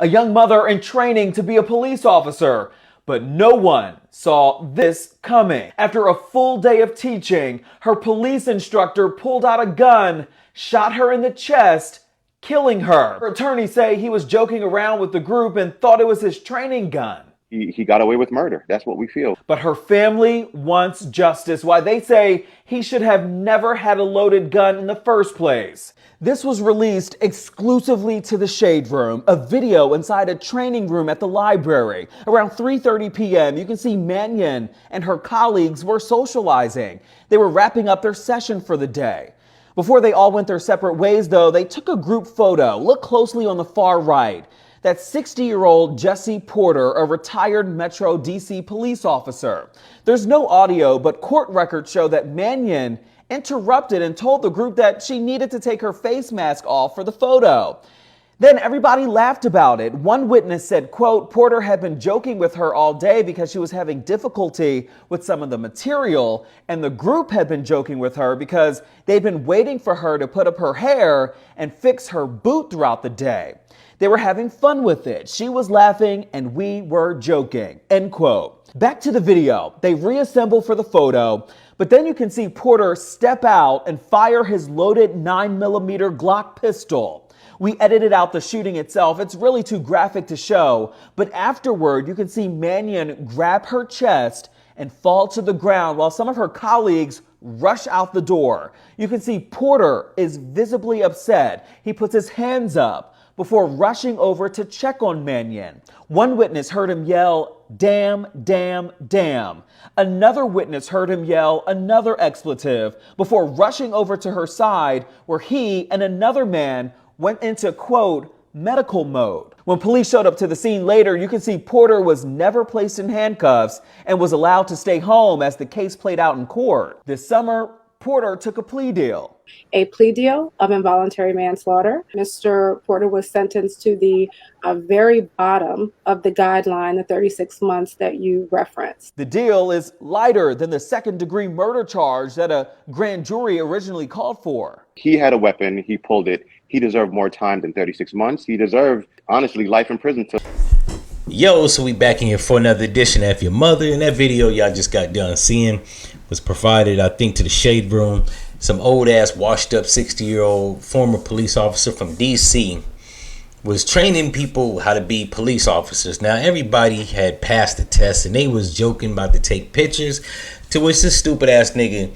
a young mother in training to be a police officer. But no one saw this coming. After a full day of teaching, her police instructor pulled out a gun, shot her in the chest, killing her. Her attorneys say he was joking around with the group and thought it was his training gun. He got away with murder. That's what we feel. But her family wants justice. Why they say he should have never had a loaded gun in the first place. This was released exclusively to the Shade Room, a video inside a training room at the library. Around 3:30 p.m., you can see Mannion and her colleagues were socializing. They were wrapping up their session for the day. Before they all went their separate ways, though, they took a group photo. Look closely on the far right. That's 60-year-old Jesse Porter, a retired Metro DC police officer. There's no audio, but court records show that Mannion interrupted and told the group that she needed to take her face mask off for the photo. Then everybody laughed about it. One witness said, quote, Porter had been joking with her all day because she was having difficulty with some of the material, and the group had been joking with her because they'd been waiting for her to put up her hair and fix her boot throughout the day. They were having fun with it. She was laughing and we were joking, end quote. Back to the video. They reassemble for the photo, but then you can see Porter step out and fire his loaded 9mm Glock pistol. We edited out the shooting itself. It's really too graphic to show, but afterward you can see Mannion grab her chest and fall to the ground while some of her colleagues rush out the door. You can see Porter is visibly upset. He puts his hands up before rushing over to check on Mannion. One witness heard him yell, damn, damn, damn. Another witness heard him yell another expletive before rushing over to her side, where he and another man went into, quote, medical mode. When police showed up to the scene later, you can see Porter was never placed in handcuffs and was allowed to stay home as the case played out in court. This summer, Porter took a plea deal. A plea deal of involuntary manslaughter. Mr. Porter was sentenced to the very bottom of the guideline, the 36 months that you referenced. The deal is lighter than the second-degree murder charge that a grand jury originally called for. He had a weapon. He pulled it. He deserved more time than 36 months. He deserved, honestly, life in prison. Yo, so we back in here for another edition of F-ya-Motha. And that video y'all just got done seeing was provided, I think, to the Shade Room. Some old-ass, washed-up 60-year-old former police officer from D.C. was training people how to be police officers. Now, everybody had passed the test, and they was joking about to take pictures, to which this stupid-ass nigga,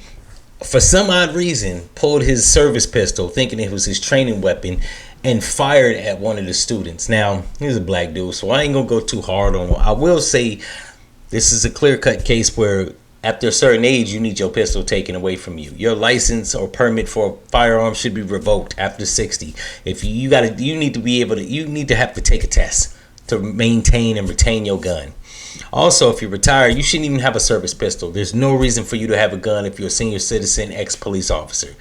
for some odd reason, pulled his service pistol, thinking it was his training weapon, and fired at one of the students. Now, he's a black dude, so I ain't gonna go too hard on him. I will say this is a clear-cut case where after a certain age, you need your pistol taken away from you. Your license or permit for a firearm should be revoked after 60. If you need to have to take a test to maintain and retain your gun. Also, if you're retired, you shouldn't even have a service pistol. There's no reason for you to have a gun if you're a senior citizen, ex-police officer.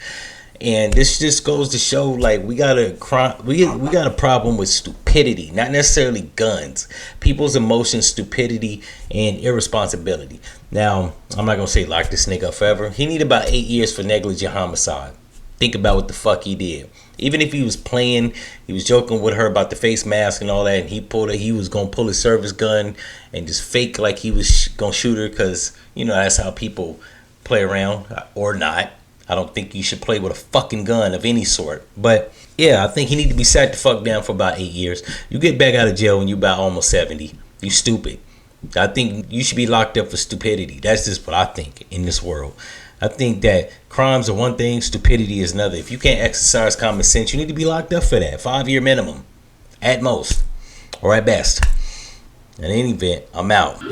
And this just goes to show, like, we got a problem with stupidity, not necessarily guns. People's emotions, stupidity, and irresponsibility. Now, I'm not gonna say lock this nigga up forever. He needed about 8 years for negligent homicide. Think about what the fuck he did. Even if he was playing, he was joking with her about the face mask and all that, and he was gonna pull his service gun and just fake like he was gonna shoot her, because you know that's how people play around, or not. I don't think you should play with a fucking gun of any sort. But yeah, I think he need to be sat the fuck down for about 8 years. You get back out of jail when you about almost 70. You stupid. I think you should be locked up for stupidity. That's just what I think in this world. I think that crimes are one thing, stupidity is another. If you can't exercise common sense, you need to be locked up for that. 5-year minimum. At most. Or at best. In any event, I'm out.